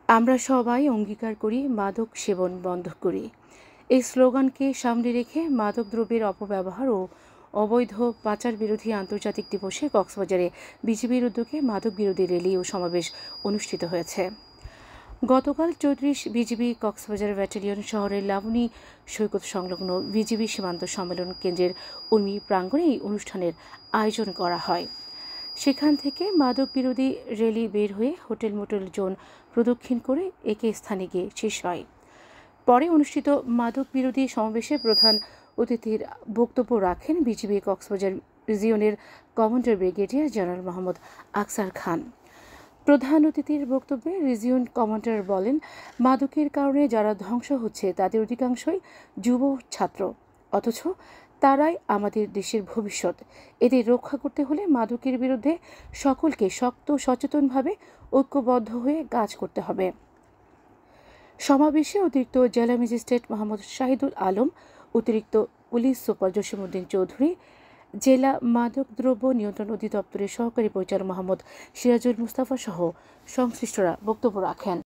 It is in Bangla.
আমরা সবাই অঙ্গীকার করি মাদক সেবন বন্ধ করি। এই স্লোগানকে সামনে রেখে মাদক দ্রব্যের অপব্যবহার ও অবৈধ পাচার বিরোধী আন্তর্জাতিক দিবসে কক্সবাজারে বিজিবির উদ্যোগে মাদক বিরোধী র্যালি ও সমাবেশ অনুষ্ঠিত হয়েছে। গতকাল ৩৪ বিজিবি কক্সবাজার ব্যাটালিয়ন শহরের লাবণী সৈকত সংলগ্ন বিজিবি সীমান্ত সম্মেলন কেন্দ্রের উর্মি প্রাঙ্গণে এই অনুষ্ঠানের আয়োজন করা হয়। সেখান থেকে মাদক বিরোধী র্যালি বের হয়ে হোটেল মোটেল জোন প্রদক্ষিণ করে একে স্থানে গিয়ে শেষ হয়। পরে অনুষ্ঠিত মাদক বিরোধী সমাবেশে প্রধান অতিথির বক্তব্য রাখেন বিজিবি কক্সবাজার রিজিয়নের commander brigadier general Mohammad Aksar Khan. প্রধান অতিথির বক্তব্যে রিজিয়ন কমান্ডার বলেন, মাদকের কারণে যারা ধ্বংস হচ্ছে তাদের অধিকাংশই যুব ছাত্র, অথচ তারাই আমাদের দেশের ভবিষ্যৎ। এদের রক্ষা করতে হলে মাদকের বিরুদ্ধে সকলকে শক্ত সচেতনভাবে ঐক্যবদ্ধ হয়ে কাজ করতে হবে। সমাবেশে অতিরিক্ত জেলা ম্যাজিস্ট্রেট মোহাম্মদ শাহিদুল আলম, অতিরিক্ত পুলিশ সুপার জসিমউদ্দিন চৌধুরী, জেলা মাদক দ্রব্য নিয়ন্ত্রণ অধিদপ্তরের সহকারী পরিচালক মোহাম্মদ সিরাজুল মুস্তাফা সহ সংশ্লিষ্টরা বক্তব্য রাখেন।